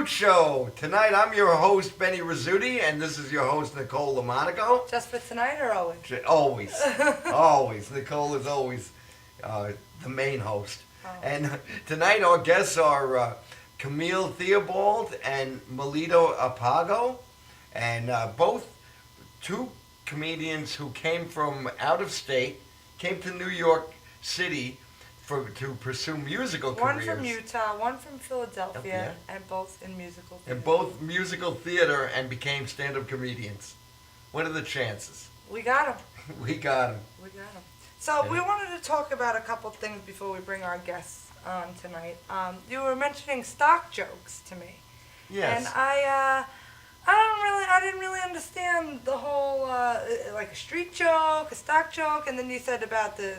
Show. Tonight I'm your host, Benny Rizzuti, and this is your host, Nicole Lamonaco. Just for tonight or always? Always. Always. Nicole is always the main host. Oh. And tonight our guests are Camille Theobald and Melito Apago, and both two comedians who came from out of state, came to New York City to pursue musical careers. One from Utah, one from Philadelphia, and both in musical theater. And both musical theater and became stand-up comedians. What are the chances? We got them. We got them. We got them. So we wanted to talk about a couple things before we bring our guests on tonight. You were mentioning stock jokes to me. Yes. And I didn't really understand the whole like a street joke, a stock joke, and then you said about the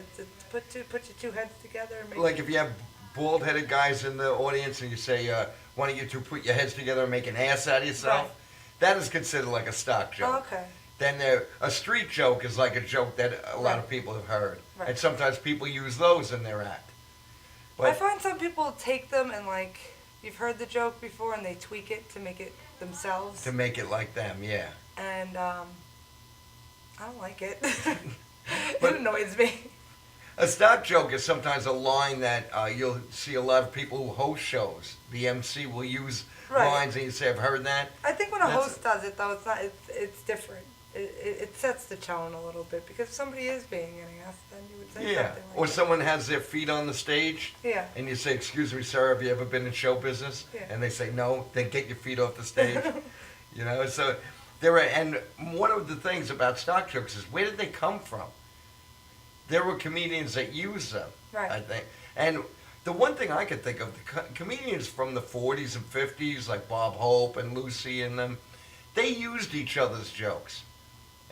put your two heads together. And make like if you have bald-headed guys in the audience and you say, "Why don't you two put your heads together and make an ass out of yourself?" Right. That is considered like a stock joke. Oh, okay. Then a street joke is like a joke that a lot of people have heard, and sometimes people use those in their act. But I find some people take them and like you've heard the joke before and they tweak it to make it themselves. To make it like them, yeah. And I don't like it. But it annoys me. A stock joke is sometimes a line that you'll see a lot of people who host shows. The MC will use lines and you say, "I've heard that." I think when a host does it, though, it's not. It's different. It sets the tone a little bit because if somebody is being an ass, then you would say something like or that. someone has their feet on the stage. Yeah. And you say, "Excuse me, sir, have you ever been in show business?" Yeah. And they say, "No." Then get your feet off the stage. So there are, and one of the things about stock jokes is where did they come from? There were comedians that used them, Right. I think. And the one thing I could think of, the comedians from the 40s and 50s, like Bob Hope and Lucy and them, they used each other's jokes.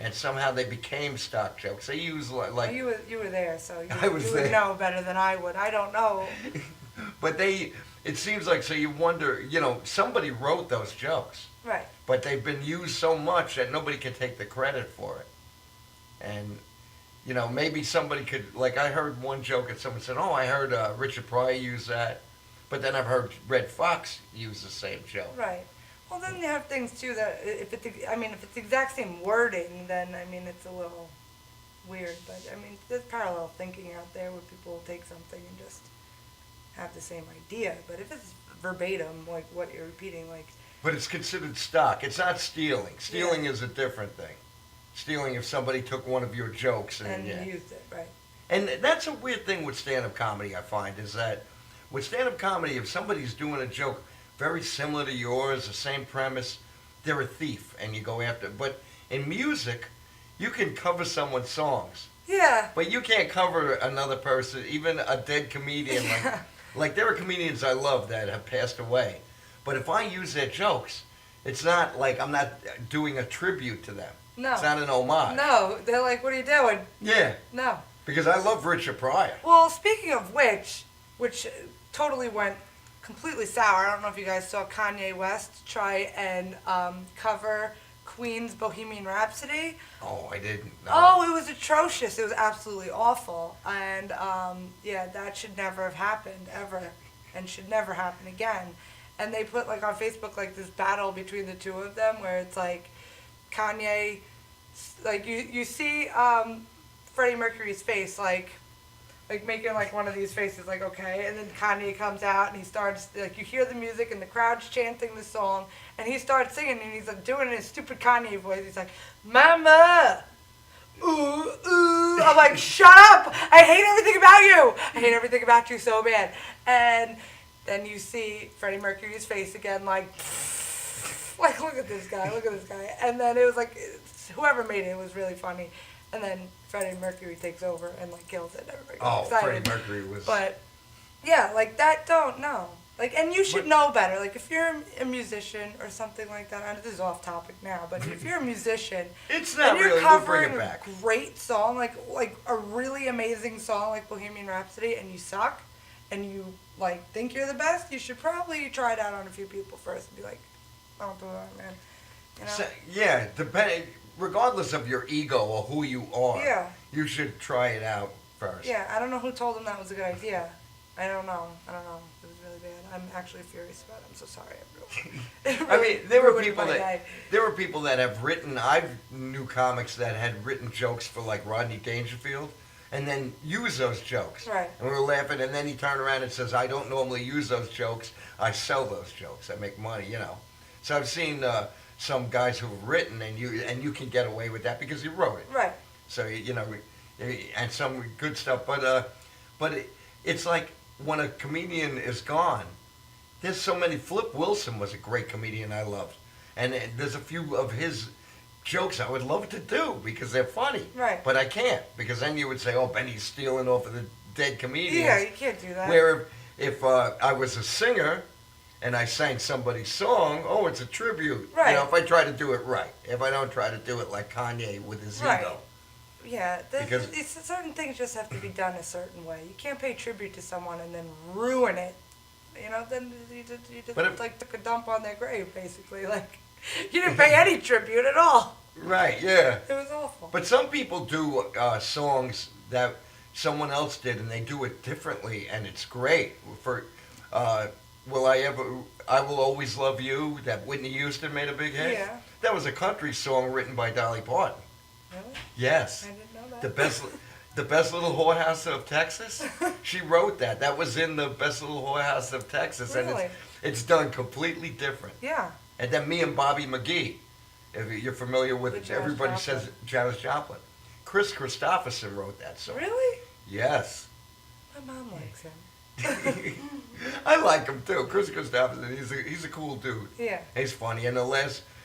And somehow they became stock jokes. They used like... Well, you were there, so I was you there. would know better than I would. I don't know. But it seems like, so you wonder, somebody wrote those jokes. Right. But they've been used so much that nobody can take the credit for it. And... maybe somebody could, like I heard one joke and someone said, "Oh, I heard Richard Pryor use that." But then I've heard Red Fox use the same joke. Right. Well, then you have things too that if it's the exact same wording, then it's a little weird. But there's parallel thinking out there where people will take something and just have the same idea. But if it's verbatim, like what you're repeating, like. But it's considered stock. It's not stealing. Stealing is a different thing. Stealing if somebody took one of your jokes and used it, right. And that's a weird thing with stand-up comedy, I find, is that with stand-up comedy, if somebody's doing a joke very similar to yours, the same premise, they're a thief and you go after. But in music, you can cover someone's songs. Yeah. But you can't cover another person, even a dead comedian. Yeah. Like there are comedians I love that have passed away. But if I use their jokes, it's not like I'm not doing a tribute to them. No. It's not an homage. No, they're like, "What are you doing?" Yeah. No. Because I love Richard Pryor. Well, speaking of which totally went completely sour. I don't know if you guys saw Kanye West try and cover Queen's Bohemian Rhapsody. Oh, I didn't know. Oh, it was atrocious. It was absolutely awful. And, that should never have happened, ever. And should never happen again. And they put, like, on Facebook, like, this battle between the two of them where it's, like, Kanye, like, you see Freddie Mercury's face, like making, like, one of these faces, like, okay, and then Kanye comes out and he starts, like, you hear the music and the crowd's chanting the song, and he starts singing and he's, like, doing his stupid Kanye voice. He's like, "Mama, ooh, ooh." I'm like, "Shut up! I hate everything about you! I hate everything about you so bad." And then you see Freddie Mercury's face again, like, look at this guy, look at this guy. And then it was like, whoever made it was really funny. And then Freddie Mercury takes over and, like, kills it. Everybody gets excited. Freddie Mercury was... But, yeah, like, that don't know. Like, and you should know better. Like, if you're a musician or something like that, I know this is off topic now, but if you're a musician it's not and you're really, covering we'll bring it back. a great song, like a really amazing song like Bohemian Rhapsody, and you suck, and you, like, think you're the best, you should probably try it out on a few people first and be like, "Don't do that, man." You know? So, regardless of your ego or who you are, Yeah. you should try it out first. Yeah, I don't know who told him that was a good idea. I don't know. It was really bad. I'm actually furious about it. I'm so sorry, everyone. I mean, there were Ruined people that have written. I knew comics that had written jokes for like Rodney Dangerfield, and then use those jokes. Right. And we were laughing, and then he turned around and says, "I don't normally use those jokes. I sell those jokes. I make money." You know. So I've seen some guys who've written, and you can get away with that because you wrote it. Right. So you know, and some good stuff, but it's like when a comedian is gone, there's so many. Flip Wilson was a great comedian I loved, and there's a few of his jokes I would love to do because they're funny. Right. But I can't because then you would say, "Oh, Benny's stealing off of the dead comedians." Yeah, you can't do that. Where if I was a singer and I sang somebody's song, oh, it's a tribute. Right. You know, if I try to do it right, if I don't try to do it like Kanye with his Right. ego. Yeah, Because- certain things just have to be done a certain way. You can't pay tribute to someone and then ruin it. You know, then you just But if- like took a dump on their grave, basically. Like, you didn't pay any tribute at all. Right, yeah. It was awful. But some people do songs that someone else did, and they do it differently, and it's great. For I Will Always Love You, that Whitney Houston made a big hit. Yeah. That was a country song written by Dolly Parton. Really? Yes. I didn't know that. The best little whorehouse of Texas. She wrote that. That was in the best little whorehouse of Texas, Really? and it's done completely different. Yeah. And then Me and Bobby McGee. If you're familiar with With it, Janis everybody Joplin. says Janis Joplin. Chris Christopherson wrote that song. Really? Yes. My mom likes him. I like him too. Chris Christopherson, he's a cool dude. Yeah. He's funny. And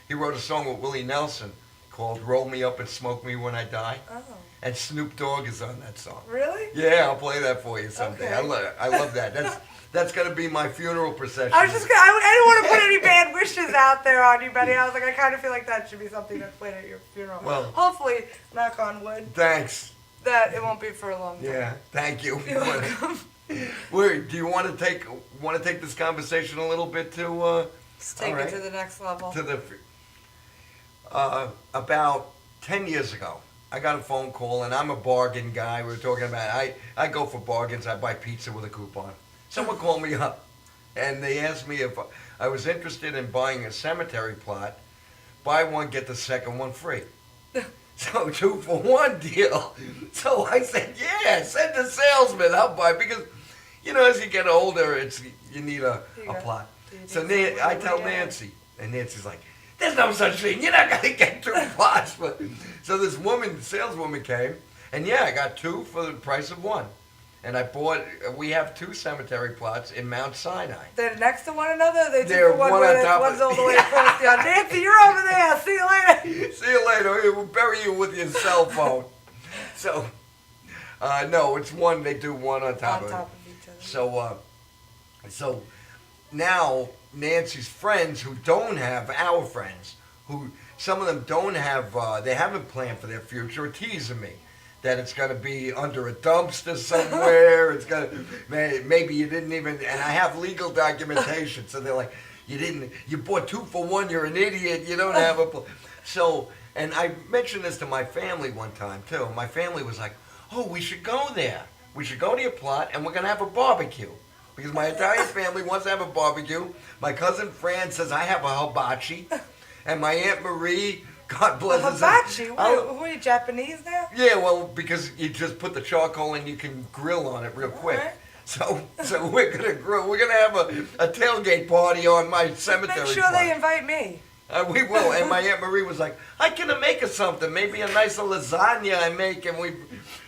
he wrote a song with Willie Nelson called Roll Me Up and Smoke Me When I Die. Oh. And Snoop Dogg is on that song. Really? Yeah, I'll play that for you someday. Okay. I love that. That's gonna be my funeral procession. I didn't want to put any bad wishes out there on you, Betty. I was like, I kind of feel like that should be something that's played at your funeral. Well- hopefully, knock on wood, Thanks. that it won't be for a long time. Yeah, thank you. You're welcome. Do you want to take this conversation a little bit to Let's take all right. it to the next level. to the about 10 years ago, I got a phone call, and I'm a bargain guy. We were talking about I go for bargains. I buy pizza with a coupon. Someone called me up, and they asked me if I was interested in buying a cemetery plot. Buy one, get the second one free. So 2-for-1 deal. So I said, yeah, send the salesman. I'll buy, because as you get older, you need a plot. So I tell Nancy, and Nancy's like, there's no such thing. You're not going to get 2 plots. So this saleswoman came, and I got 2 for the price of 1. And we have 2 cemetery plots in Mount Sinai. They're next to one another. They're two for one one where on top one's of- all the way across the other. Nancy, you're over there. See you later. See you later. We'll bury you with your cell phone. So, no, it's one. They do one on top On of top it. of each other. So now Nancy's friends who don't have our friends, who some of them don't have, they haven't planned for their future, are teasing me that it's going to be under a dumpster somewhere. It's going to, maybe you didn't even, and I have legal documentation. So they're like, you bought 2-for-1, you're an idiot, you don't have so, and I mentioned this to my family one time too. My family was like, oh, we should go there. We should go to your plot, and we're going to have a barbecue. Because my entire family wants to have a barbecue. My cousin Fran says I have a hibachi. And my Aunt Marie, God bless her. Hibachi? Who are you, Japanese now? Yeah, well, because you just put the charcoal and you can grill on it real quick. Alright. So we're gonna grill. We're gonna have a tailgate party on my cemetery. Make sure plot. they invite me. We will. And my Aunt Marie was like, I can make us something. Maybe a nice lasagna I make, and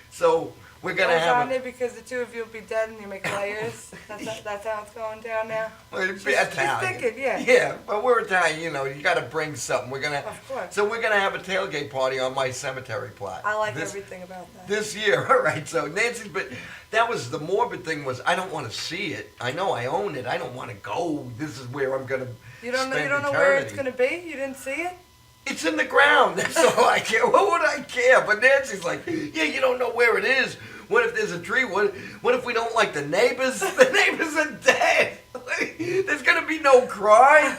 so we're gonna have. Lasagna, because the two of you will be dead and you make layers. That's how it's going down now. It'd be Just Italian. thinking, yeah. Yeah, but we're Italian. You got to bring something. Of course. So we're gonna have a tailgate party on my cemetery plot. I like everything about that. This year, all right. So Nancy's, but that was the morbid thing. Was I don't want to see it. I know I own it. I don't want to go. This is where I'm gonna. You don't know spend where it's eternity. going to be? You didn't see it? It's in the ground. That's all I care. What would I care? But Nancy's like, yeah, you don't know where it is. What if there's a tree? What if we don't like the neighbors? The neighbors are dead. There's gonna be no crime.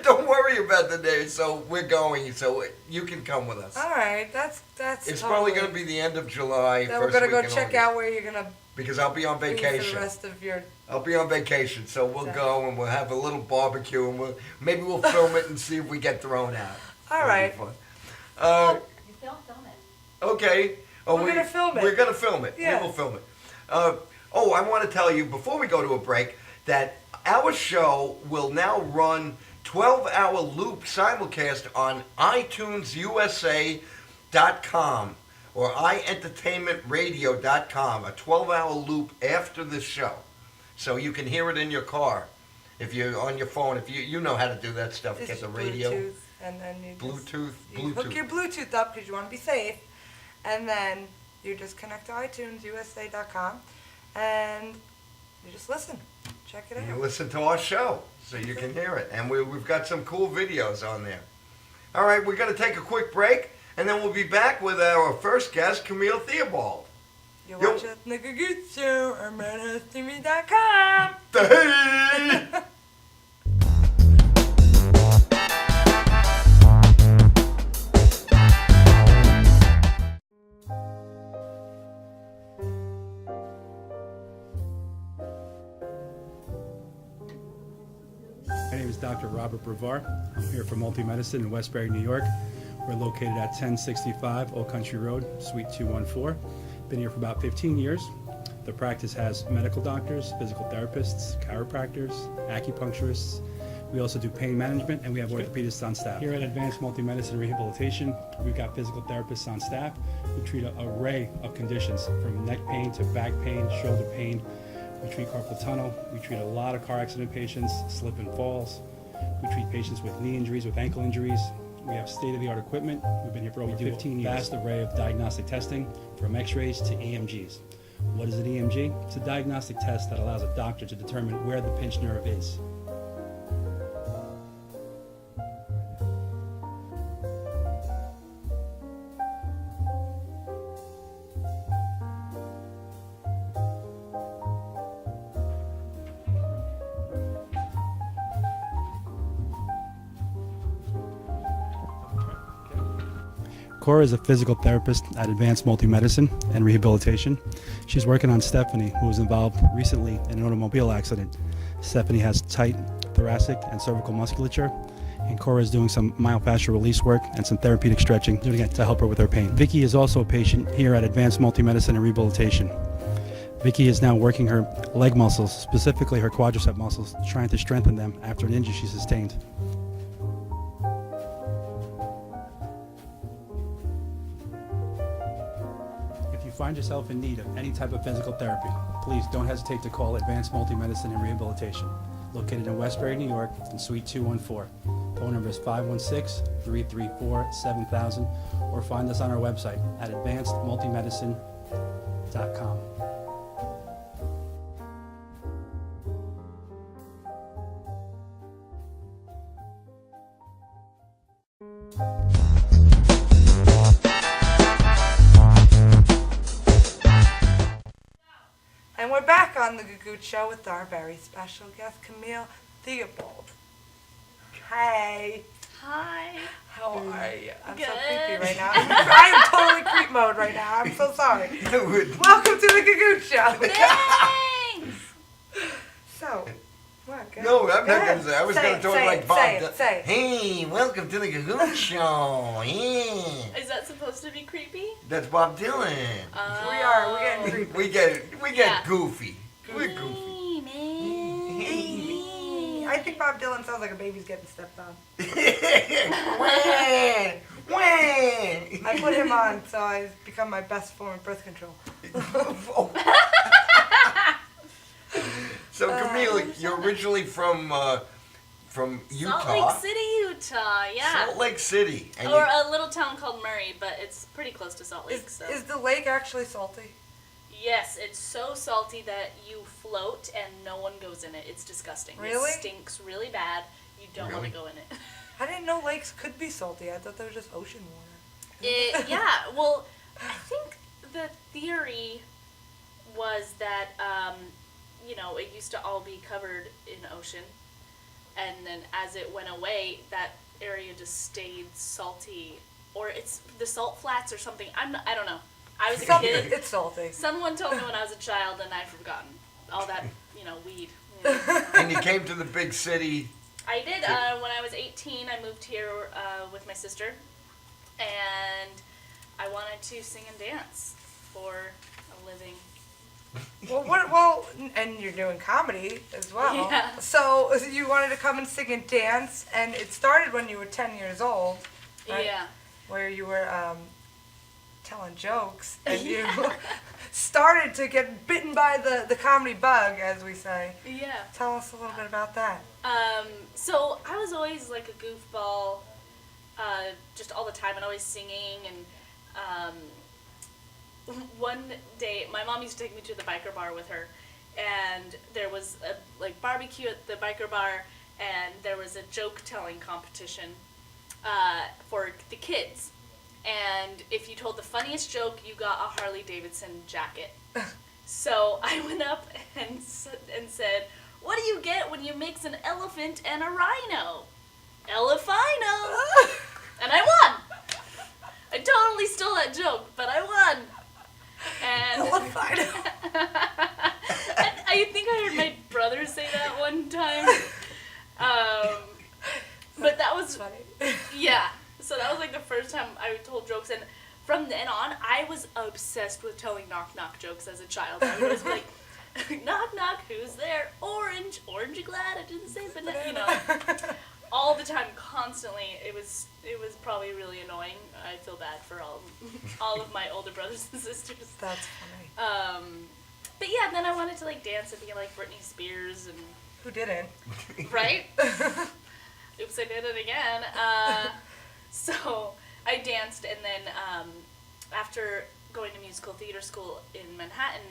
Don't worry about the day. So we're going. So you can come with us. All right, that's. It's totally. probably going to be the end of July. Then first we're gonna week go in check August. out where you're gonna Because I'll be on be for vacation. the rest of your. I'll be on vacation, so we'll Okay. go and we'll have a little barbecue, and maybe we'll film it and see if we get thrown out. All That'll be right. fun. You don't film it. Okay. Oh, We're gonna film it. We're gonna film it. Yeah. We will film it. I want to tell you before we go to a break that our show will now run 12-hour loop simulcast on iTunesUSA.com or iEntertainmentRadio.com. A 12-hour loop after the show, so you can hear it in your car. If you're on your phone, if you know how to do that stuff, Just get the radio. Bluetooth, and then you Bluetooth. you hook your Bluetooth up because you want to be safe, and then you just connect to iTunesusa.com, and you just listen, check it And you out. listen to our show so you can hear it. And we've got some cool videos on there. All right, we're going to take a quick break, and then we'll be back with our first guest, Camille Theobald. You're Yo. watching the Gagootz Show on Madhousetv.com. Hey! My name is Dr. Robert Brevard. I'm here for Multi-Medicine in Westbury, New York. We're located at 1065 Old Country Road, Suite 214. Been here for about 15 years. The practice has medical doctors, physical therapists, chiropractors, acupuncturists. We also do pain management, and we have orthopedists on staff. Here at Advanced Multi-Medicine Rehabilitation, we've got physical therapists on staff who treat an array of conditions, from neck pain to back pain, shoulder pain. We treat carpal tunnel. We treat a lot of car accident patients, slip and falls. We treat patients with knee injuries, with ankle injuries. We have state-of-the-art equipment. We've been here for over 15 years. Vast array of diagnostic testing, from x-rays to EMGs. What is an EMG? It's a diagnostic test that allows a doctor to determine where the pinched nerve is. Cora is a physical therapist at Advanced Multi-Medicine and Rehabilitation. She's working on Stephanie, who was involved recently in an automobile accident. Stephanie has tight thoracic and cervical musculature, and Cora is doing some myofascial release work and some therapeutic stretching, doing it to help her with her pain. Vicky is also a patient here at Advanced Multi-Medicine and Rehabilitation. Vicky is now working her leg muscles, specifically her quadricep muscles, trying to strengthen them after an injury she sustained. If you find yourself in need of any type of physical therapy, please don't hesitate to call Advanced Multi-Medicine and Rehabilitation, located in Westbury, New York, in Suite 214. Phone number is 516-334-7000, or find us on our website at advancedmultimedicine.com. And we're back on the Gagootz Show with our very special guest, Camille Theobald. Hey, Hi. how are you? I'm so Good. creepy right now. I am totally creep mode right now. I'm so sorry. Welcome to the Gagootz Show. Thanks. So, what? Go No, I'm go not going ahead. to say. I was Say going it, to talk say like it, Bob. say it, say it. Hey, welcome to the Gagootz Show. Yeah. Is that supposed to be creepy? That's Bob Dylan. We're getting creepy. We get Yeah. goofy. We're goofy. Hey, man. I think Bob Dylan sounds like a baby's getting stepped on. Wah, I put him on, so I've become my best form of birth control. wah. So Camille, you're originally from Utah. Salt Lake City, Utah. Yeah. Salt Lake City. And Or a little town called Murray, but it's pretty close to Salt Lake. So. Is the lake actually salty? Yes, it's so salty that you float and no one goes in it. It's disgusting. Really? It stinks really bad. You don't want Really? to go in it. I didn't know lakes could be salty. I thought they were just ocean water. Yeah, well, I think the theory was that, it used to all be covered in ocean. and then as it went away, that area just stayed salty, or it's the salt flats or something. I don't know. I was a kid. It's salty. Someone told me when I was a child, and I've forgotten all that, weed. And you came to the big city. I did. When I was 18, I moved here with my sister, and I wanted to sing and dance for a living. Well, and you're doing comedy as well. Yeah. So you wanted to come and sing and dance, and it started when you were 10 years old, right? Yeah. Where you were telling jokes, and you started to get bitten by the comedy bug, as we say. Yeah. Tell us a little bit about that. So I was always like a goofball, just all the time, and always singing. And one day, my mom used to take me to the biker bar with her, and there was a barbecue at the biker bar, and there was a joke telling competition for the kids. And if you told the funniest joke, you got a Harley Davidson jacket. So I went up and said, "What do you get when you mix an elephant and a rhino?" Elephino! And I won! I totally stole that joke, but I won! And I think I heard my brother say that one time. But that was funny. Yeah. So that was like the first time I told jokes, and from then on, I was obsessed with telling knock-knock jokes as a child. I would always be like, "Knock, knock, who's there? Orange, aren't you glad I didn't say banana?" All the time, constantly. It was probably really annoying. I feel bad for all of my older brothers and sisters. That's funny. But yeah, then I wanted to dance and be like Britney Spears and. Who didn't? Right? Oops, I did it again. So I danced, and then after going to musical theater school in Manhattan,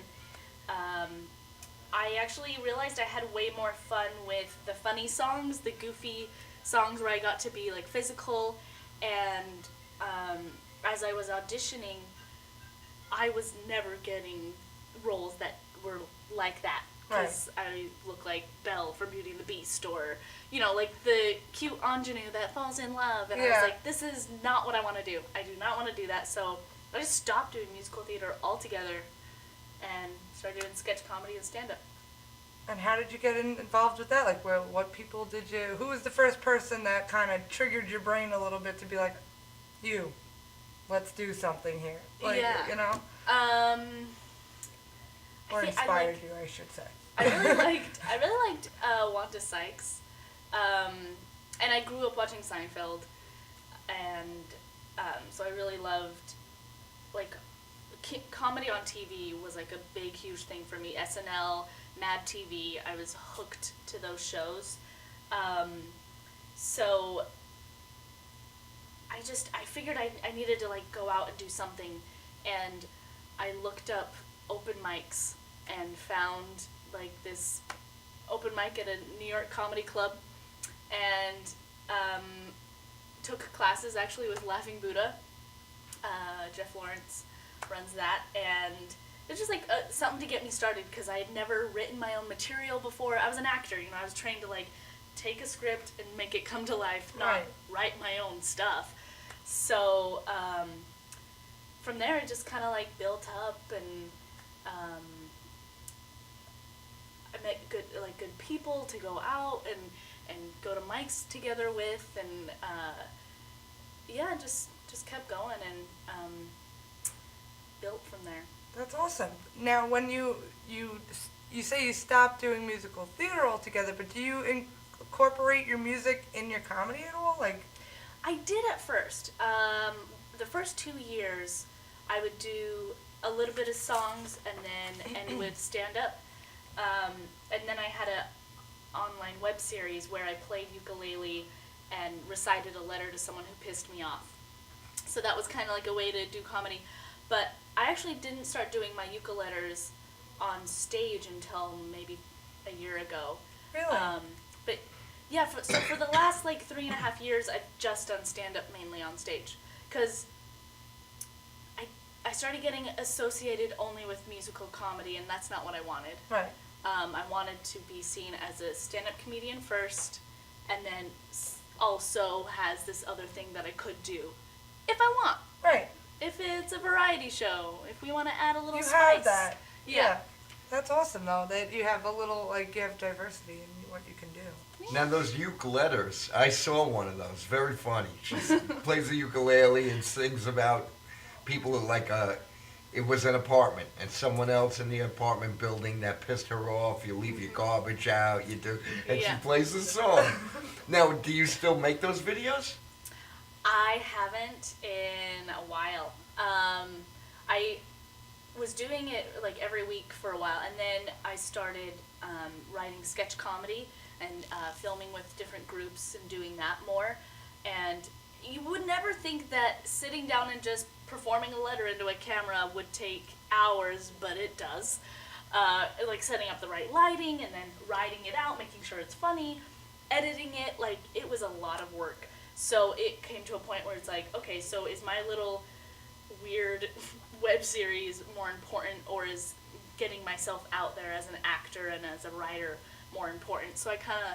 I actually realized I had way more fun with the funny songs, the goofy songs where I got to be physical, and as I was auditioning, I was never getting roles that were like that. Because I look like Belle from Beauty and the Beast, or, the cute ingenue that falls in love. And I was like, this is not what I want to do. I do not want to do that. So I just stopped doing musical theater altogether and started doing sketch comedy and stand-up. And how did you get involved with that? What people who was the first person that kind of triggered your brain a little bit to be like, let's do something here? Or inspired you, I should say. I really liked Wanda Sykes, and I grew up watching Seinfeld, and so I really loved comedy on TV was a big, huge thing for me. SNL, Mad TV, I was hooked to those shows. So I figured I needed to go out and do something, and I looked up open mics and found this open mic at a New York comedy club, and took classes actually with Laughing Buddha. Jeff Lawrence runs that, and it's just something to get me started, because I had never written my own material before. I was an actor, I was trained to take a script and make it come to life, not write my own stuff. So from there, it just kind of built up, and I met good people to go out and go to mics together with, and just kept going and built from there. That's awesome. Now, when you say you stopped doing musical theater altogether, but do you incorporate your music in your comedy at all? I did at first. The first 2 years, I would do a little bit of songs and then end with stand-up. And then I had a online web series where I played ukulele and recited a letter to someone who pissed me off. So that was kind of a way to do comedy. But I actually didn't start doing my ukuleletters on stage until maybe a year ago. Really? But yeah, so for the last 3.5 years, I've just done stand-up mainly on stage. Because I started getting associated only with musical comedy, and that's not what I wanted. Right. I wanted to be seen as a stand-up comedian first, and then also has this other thing that I could do if I want. Right. If it's a variety show, if we want to add a little You spice. have that. Yeah. That's awesome though, that you have a little, like, you have diversity in what you can do. Now those ukuleles, I saw one of those. Very funny. She plays the ukulele and sings about people who it was an apartment and someone else in the apartment building that pissed her off. You leave your garbage out. You do, and Yeah. she plays the song. Now, do you still make those videos? I haven't in a while. I was doing it like every week for a while, and then I started writing sketch comedy and filming with different groups and doing that more. And you would never think that sitting down and just performing a letter into a camera would take hours, but it does. Like setting up the right lighting and then writing it out, making sure it's funny, editing it, like it was a lot of work. So it came to a point where it's like, okay, so is my little weird web series more important, or is getting myself out there as an actor and as a writer more important? So I kind of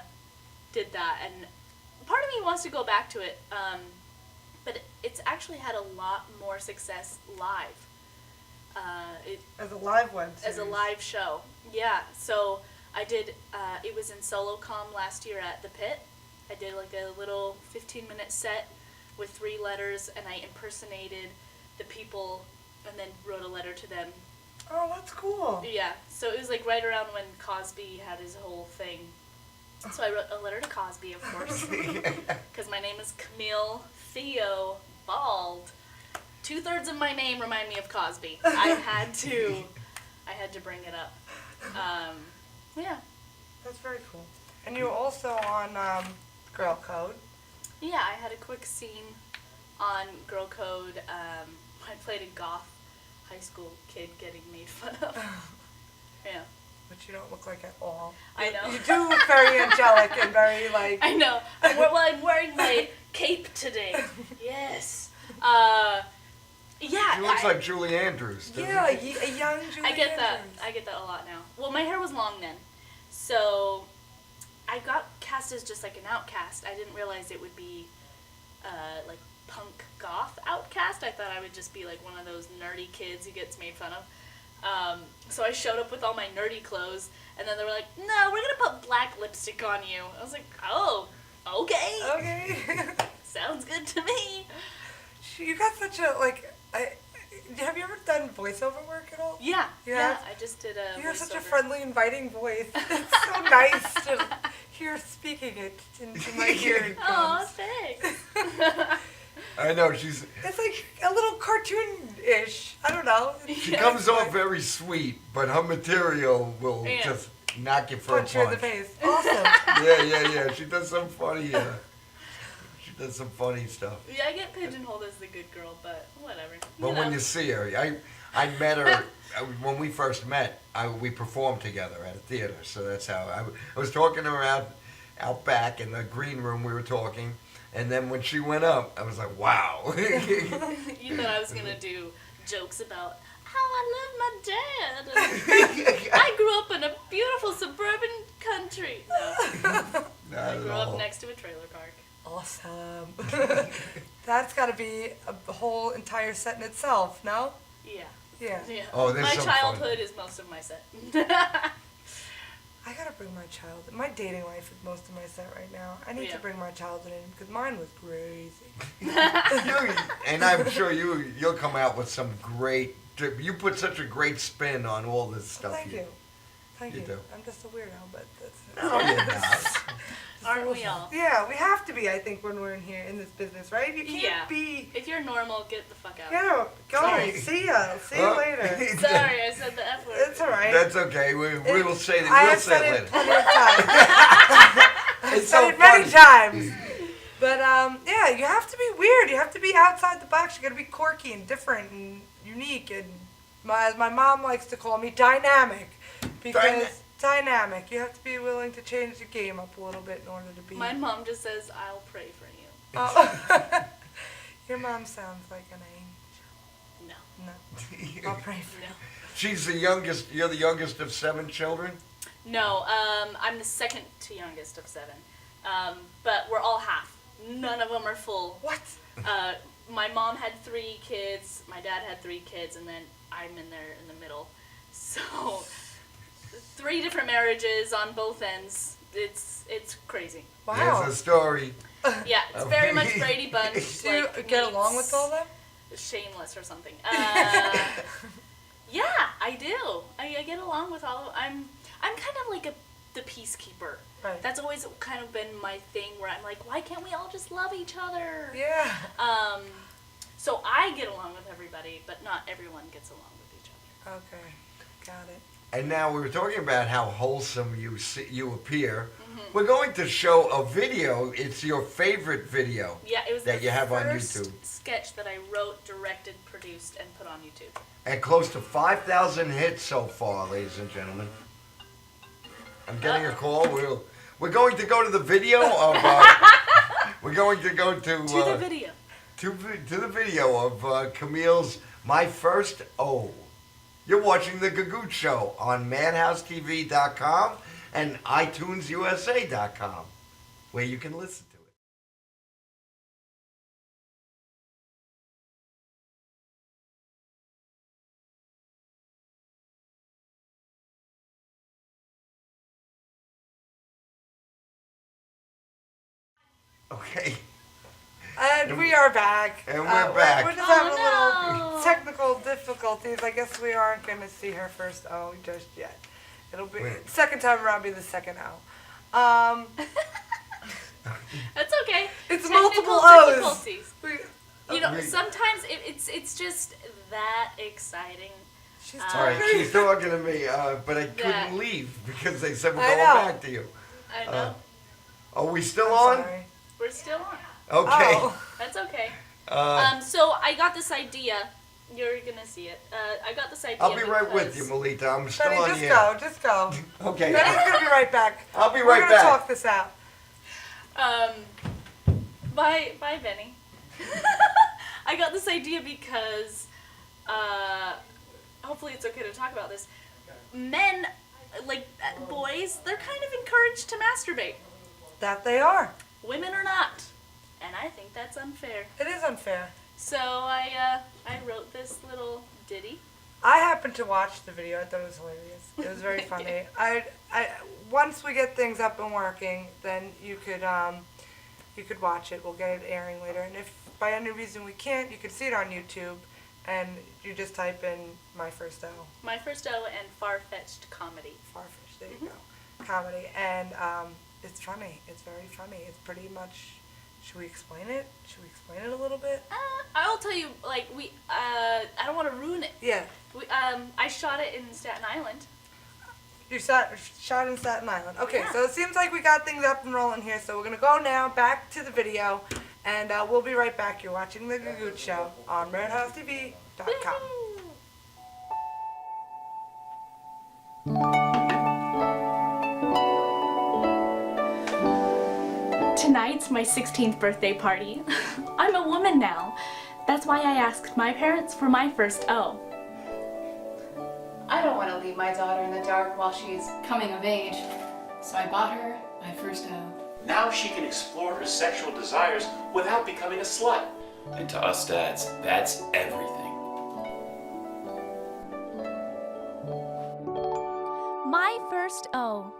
did that, and part of me wants to go back to it, but it's actually had a lot more success live. As a live web series. As a live show, yeah. So I did, it was in SoloCom last year at the Pit. I did like a little 15-minute set with 3 letters, and I impersonated the people and then wrote a letter to them. Oh, that's cool. Yeah, so it was like right around when Cosby had his whole thing. So I wrote a letter to Cosby, of course, because my name is Camille Theo Bald. 2/3 of my name remind me of Cosby. I had to bring it up. Yeah. That's very cool. And you were also on Girl Code. Yeah, I had a quick scene on Girl Code. I played a goth high school kid getting made fun of. Yeah. Which you don't look like at all. I know. You do look very angelic and very, like... I know. I'm wearing my cape today. Yes. Yeah. She looks like Julie Andrews, doesn't Yeah, she? a young Julie I get that. Andrews. I get that a lot now. Well, my hair was long then, so I got cast as just like an outcast. I didn't realize it would be like punk goth outcast. I thought I would just be like one of those nerdy kids who gets made fun of. So I showed up with all my nerdy clothes, and then they were like, "No, we're gonna put black lipstick on you." I was like, "Oh, okay, Okay. sounds good to me." You got such a, like... have you ever done voiceover work at all? Yeah, You yeah. have? I just did a. You have such a voiceover. friendly, inviting voice. It's so nice to hear speaking it into my ear. Oh, thanks. I know, she's... It's like a little cartoon-ish. I don't know. She comes off very sweet, but her material will Yeah. just knock you for Punch a you in the punch. face. Awesome. Yeah. She does some funny. She does some funny stuff. Yeah, I get pigeonholed as the good girl, but whatever. But when you see her, I met her when we first met. We performed together at a theater, so that's how I was talking to her out back in the green room. We were talking, and then when she went up, I was like, wow. You thought I was gonna do jokes about how I love my dad. And I grew up in a beautiful suburban country. No, Not I at grew all. up next to a trailer park. Awesome. That's got to be a whole entire set in itself, no? Yeah. Yeah. Yeah. Oh, there's my some childhood is most of my set. I got to bring my child. My dating life is most of my set right now. I need Yeah. to bring my childhood in because mine was crazy. And I'm sure you'll come out with some great. You put such a great spin on all this stuff. Thank you. Thank you you. do. I'm just a weirdo, but that's... No, you're not. Aren't we all? Yeah, we have to be, I think, when we're in here, in this business, right? You can't Yeah. be... If you're normal, get the fuck out. Yeah, go. Sorry. See ya. See you later. Sorry, I said the F word. It's all right. That's okay. We will say that. I We'll have say said it it later. plenty of times. It's Said so it many funny. times. But yeah, you have to be weird. You have to be outside the box. You got to be quirky and different and unique. And my mom likes to call me dynamic because dynamic. You have to be willing to change the game up a little bit in order to be. My mom just says, "I'll pray for you." Oh. Your mom sounds like an angel. No. No, I'll pray for you. No. She's the youngest. You're the youngest of 7 children. No, I'm the second to youngest of 7. But we're all half. None of them are full. What? My mom had 3 kids, my dad had 3 kids, and then I'm in there in the middle. So 3 different marriages on both ends. It's crazy. Wow. There's a story. Yeah, it's very much Brady Bunch. Do you get along with all them? Shameless or something. Yeah, I do. I get along with all of them. I'm kind of like the peacekeeper. Right. That's always kind of been my thing where I'm like, why can't we all just love each other? Yeah. So I get along with everybody, but not everyone gets along with each other. Okay. Got it. And now we were talking about how wholesome you appear. Mm-hmm. We're going to show a video. It's your favorite video. Yeah, it was that the you have on first YouTube. sketch that I wrote, directed, produced, and put on YouTube. And close to 5,000 hits so far, ladies and gentlemen. I'm getting a call. We're going to go to the video of. We're going to go to The video. To the video of Camille's My First O. You're watching the Gagootz Show on Madhousetv.com and iTunesUSA.com, where you can listen to it. Okay. And we are back. And we're back. We're just having a no. little technical difficulties. I guess we aren't going to see her first O just yet. It'll be second time around. Be the second O. That's okay. It's Technical multiple O's. difficulties. You know, sometimes it's just that exciting. She's All talking. right, she's talking to me, but I couldn't Yeah. leave because they said we're I going know. back to you. I know. Are we still I'm on? sorry. We're still on. Okay. Oh. That's okay. Uh, I got this idea. You're gonna see it. I got this idea. I'll be right with because- you, Melita. I'm still Benny, on just the go. air. Just go. Okay. Benny's going to be right back. I'll be We're right going to back. talk this out. Bye, Benny. I got this idea because, hopefully it's okay to talk about this. Men, like boys, they're kind of encouraged to masturbate. That they are. Women are not, and I think that's unfair. It is unfair. So I wrote this little ditty. I happened to watch the video. I thought it was hilarious. It was very funny. I once we get things up and working, then you could watch it. We'll get it airing later. And if by any reason we can't, you can see it on YouTube, and you just type in My First O. My First O and Far-Fetched Comedy. Farfish. There you go. Comedy, and it's funny. It's very funny. It's pretty much. Should we explain it? Should we explain it a little bit? I'll tell you, like, I don't want to ruin it. Yeah. I shot it in Staten Island. You shot in Staten Island. Okay, Yeah. so it seems like we got things up and rolling here. So we're going to go now back to the video, and we'll be right back. You're watching The Gagootz Show on Madhousetv.com. Tonight's my 16th birthday party. I'm a woman now. That's why I asked my parents for my first O. I don't want to leave my daughter in the dark while she's coming of age, so I bought her my first O. Now she can explore her sexual desires without becoming a slut. And to us dads, that's everything. My first O.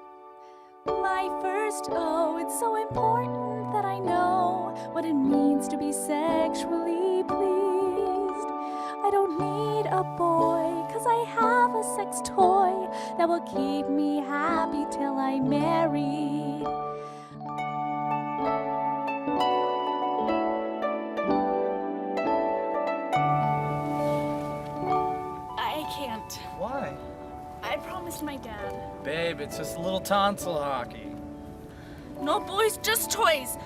My first O, it's so important that I know what it means to be sexually pleased. I don't need a boy, 'cause I have a sex toy that will keep me happy till I'm married. I can't. Why? I promised my dad. Babe, it's just a little tonsil hockey. No boys, just toys.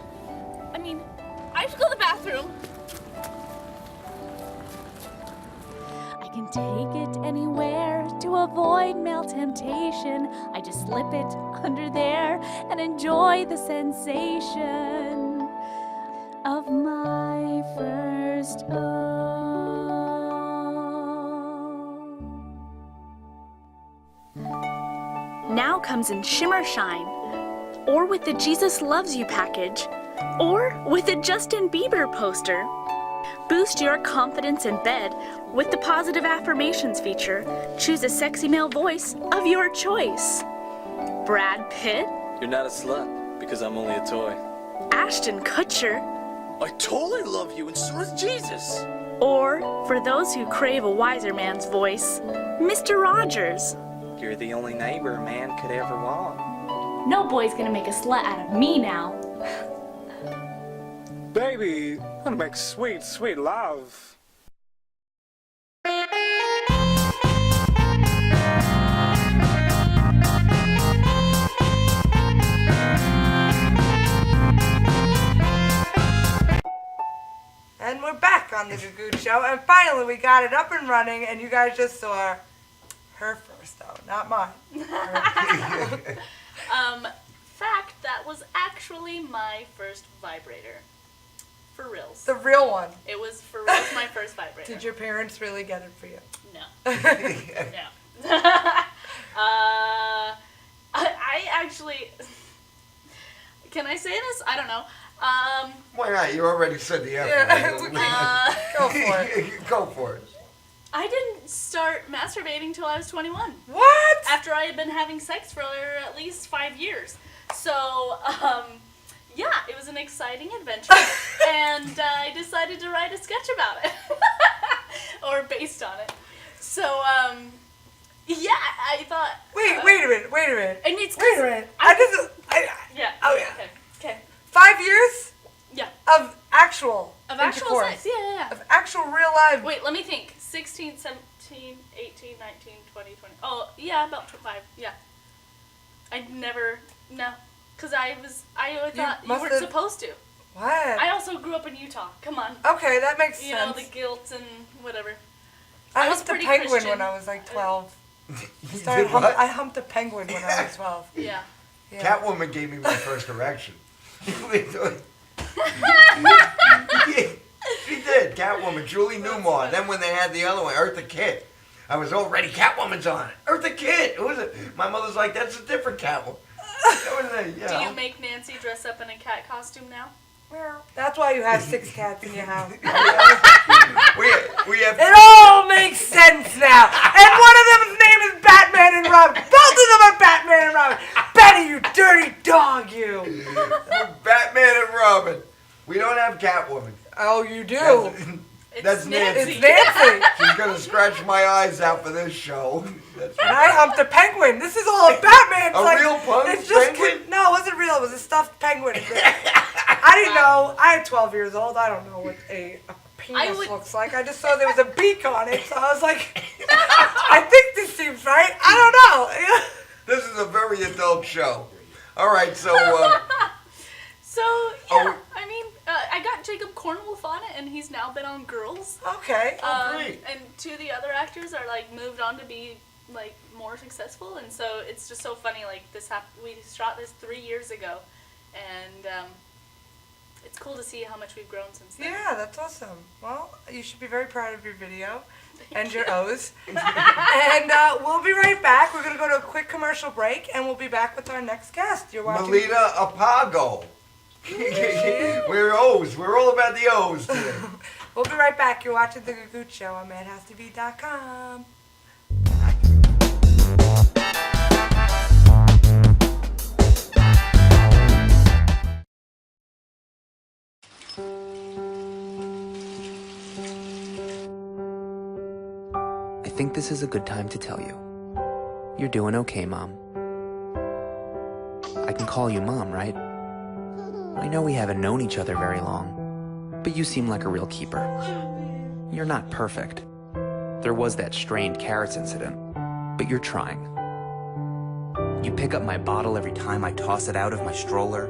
I mean, I have to go to the bathroom. I can take it anywhere to avoid male temptation. I just slip it under there and enjoy the sensation of my first O. Now comes in Shimmer Shine. or with the Jesus Loves You package, or with a Justin Bieber poster. Boost your confidence in bed with the Positive Affirmations feature. Choose a sexy male voice of your choice. Brad Pitt, You're not a slut, because I'm only a toy. Ashton Kutcher, I totally love you, and so does Jesus. or, for those who crave a wiser man's voice, Mr. Rogers. You're the only neighbor a man could ever want. No boy's gonna make a slut out of me now. Baby, I'm gonna make sweet, sweet love. And we're back on the Gagootz Show, and finally we got it up and running, and you guys just saw her first, though, not mine. Fact, that was actually my first vibrator. For reals. The real one. It was for reals my first vibrator. Did your parents really get it for you? No. No. I actually... Can I say this? I don't know. Why not? You already said the F word. Go for it. Go for it. I didn't start masturbating till I was 21. What? After I had been having sex for at least 5 years. So, yeah, it was an exciting adventure. And I decided to write a sketch about it. Or based on it. So, yeah, I thought... Wait a minute. And it's Wait a minute. Yeah. Oh, yeah. Okay. 5 years? Yeah. Of actual Actual sex, yeah. Of actual real life. Wait, let me think. 16, 17, 18, 19, 20, 20. Oh, yeah, about 5, yeah. No. Because I thought you weren't supposed to. What? I also grew up in Utah. Come on. Okay, that makes sense. You know, the guilt and whatever. I was humped a pretty penguin Christian. when I was like 12. You did what? I humped a penguin when I was 12. Yeah. Catwoman gave me my first erection. She did. Catwoman, Julie Newmar. Then when they had the other one, Eartha Kitt, I was already Catwoman's on it. Eartha Kitt. Who is it? My mother's like, that's a different Catwoman. Do you make Nancy dress up in a cat costume now? That's why you have 6 cats in your house. we have. It all makes sense now. And one of them's name is Batman and Robin. Both of them are Batman and Robin. Betty, you dirty dog, you. Batman and Robin. We don't have Catwoman. Oh, you do. That's Nancy. It's Nancy. She's gonna scratch my eyes out for this show. And I humped a penguin. This is all a Batman. A real penguin? No, it wasn't real. It was a stuffed penguin. I didn't know. I am 12 years old. I don't know what a penis looks like. I just saw there was a beak on it, so I was like, I think this seems right. I don't know. This is a very adult show. All right, so. I mean, I got Jacob Cornwolf on it, and he's now been on Girls. Okay. Great. And 2 of the other actors are like moved on to be like more successful, and so it's just so funny. Like we shot this 3 years ago, and it's cool to see how much we've grown since then. Yeah, that's awesome. Well, you should be very proud of your video and your O's. And we'll be right back. We're gonna go to a quick commercial break, and we'll be back with our next guest. You're watching Melita Apago. We're O's. We're all about the O's today. We'll be right back. You're watching The Gagootz Show on MadhouseTV.com. I think this is a good time to tell you. You're doing okay, Mom. I can call you Mom, right? I know we haven't known each other very long, but you seem like a real keeper. You're not perfect. There was that strained carrots incident, but you're trying. You pick up my bottle every time I toss it out of my stroller.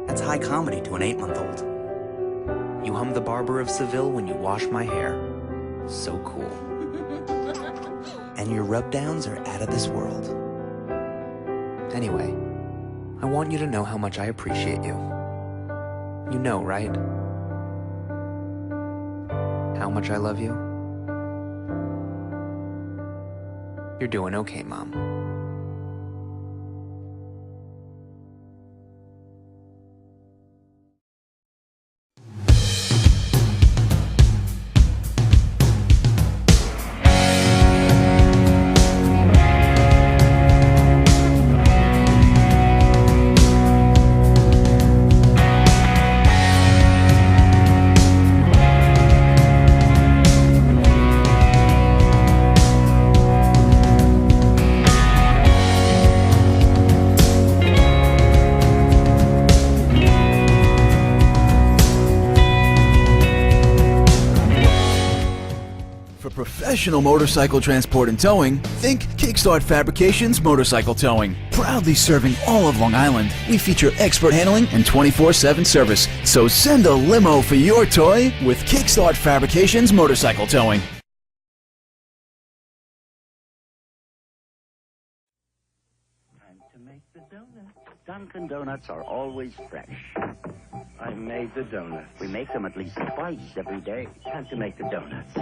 That's high comedy to an 8-month-old. You hum the Barber of Seville when you wash my hair. So cool. And your rub-downs are out of this world. Anyway, I want you to know how much I appreciate you. You know, right? How much I love you? You're doing okay, Mom. professional motorcycle transport and towing, think Kickstart Fabrications Motorcycle Towing. Proudly serving all of Long Island, we feature expert handling and 24/7 service. So send a limo for your toy with Kickstart Fabrications Motorcycle Towing. Dunkin' Donuts are always fresh. I made the donuts. We make them at least twice every day. Time to make the donuts.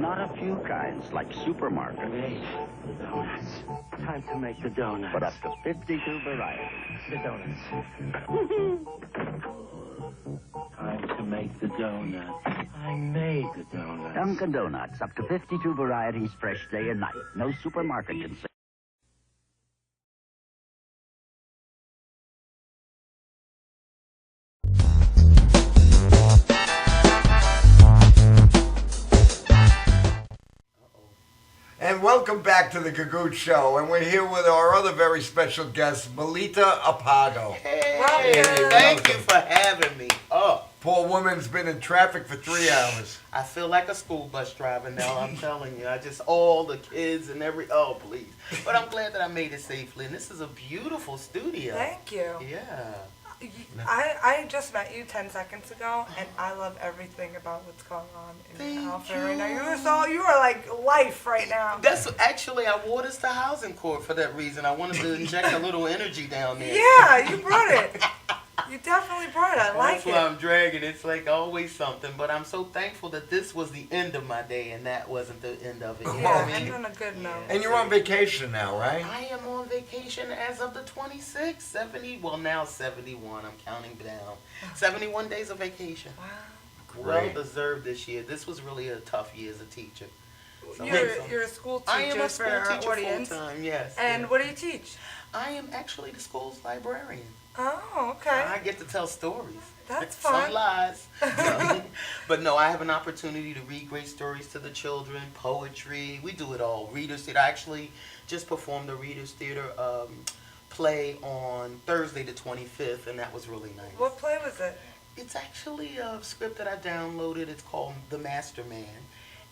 Not a few kinds, like supermarket. Made the donuts. Time to make the donuts. But up to 52 varieties. The donuts. Time to make the donuts. I made the donuts. Dunkin' Donuts, up to 52 varieties, fresh day and night. No supermarket can say. And welcome back to the Gagootz Show. And we're here with our other very special guest, Melita Apago. Hey, thank you for having me. Oh, poor woman's been in traffic for 3 hours. I feel like a school bus driver now, I'm telling you. All the kids and oh, please. But I'm glad that I made it safely. And this is a beautiful studio. Thank you. Yeah. I just met you 10 seconds ago, and I love everything about what's going on in your outfit right now. You are like life right now. That's actually, I wore this to housing court for that reason. I wanted to inject a little energy down there. Yeah, you brought it. You definitely brought it. I like it. That's why I'm dragging. It's like always something. But I'm so thankful that this was the end of my day and that wasn't the end of it. You know what I mean? On a good note. And you're on vacation now, right? I am on vacation as of the 26th, 70, well now 71, I'm counting down. 71 days of vacation. Wow. Well deserved this year. This was really a tough year as a teacher. So you're a school teacher. I am a school teacher audience. full time, yes. And yes. what do you teach? I am actually the school's librarian. Oh, okay. I get to tell stories. That's fun. Some lies. But no, I have an opportunity to read great stories to the children, poetry. We do it all. Readers Theater. I actually just performed the Readers Theater play on Thursday the 25th, and that was really nice. What play was it? It's actually a script that I downloaded. It's called The Master Man.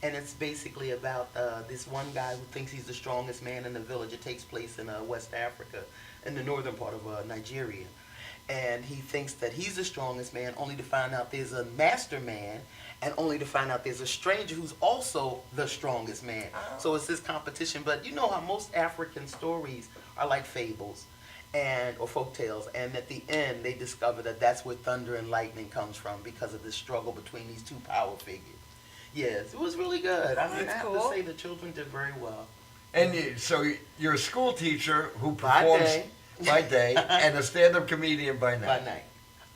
And it's basically about this one guy who thinks he's the strongest man in the village. It takes place in West Africa, in the northern part of Nigeria. And he thinks that he's the strongest man, only to find out there's a master man, and only to find out there's a stranger who's also the strongest man. Oh. So it's this competition. But you know how most African stories are like fables or folk tales, and at the end they discover that that's where thunder and lightning comes from because of the struggle between these two power figures. Yes, it was really good. I mean, I have to say the children did very well. And so you're a school teacher who performs by day and a stand-up comedian by night. By night.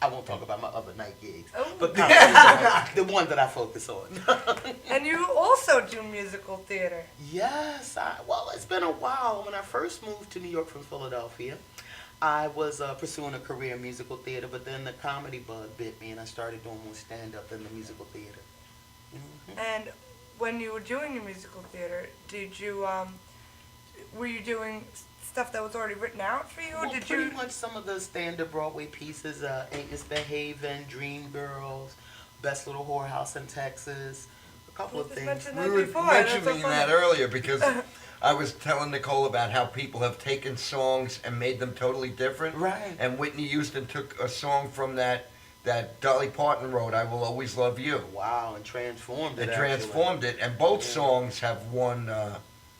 I won't talk about my other night gigs, oh. but the one that I focus on. And you also do musical theater. Yes. Well, it's been a while. When I first moved to New York from Philadelphia, I was pursuing a career in musical theater, but then the comedy bug bit me, and I started doing more stand-up in the musical theater. Mm-hmm. And when you were doing your musical theater, did you were you doing stuff that was already written out for you, or did pretty much some of the standard Broadway pieces? Ain't Misbehavin', Dreamgirls, Best Little Whorehouse in Texas, a couple of things. We were mentioning that earlier because I was telling Nicole about how people have taken songs and made them totally different. Right. And Whitney Houston took a song from that Dolly Parton wrote, "I Will Always Love You." Wow, and transformed it. And both songs have won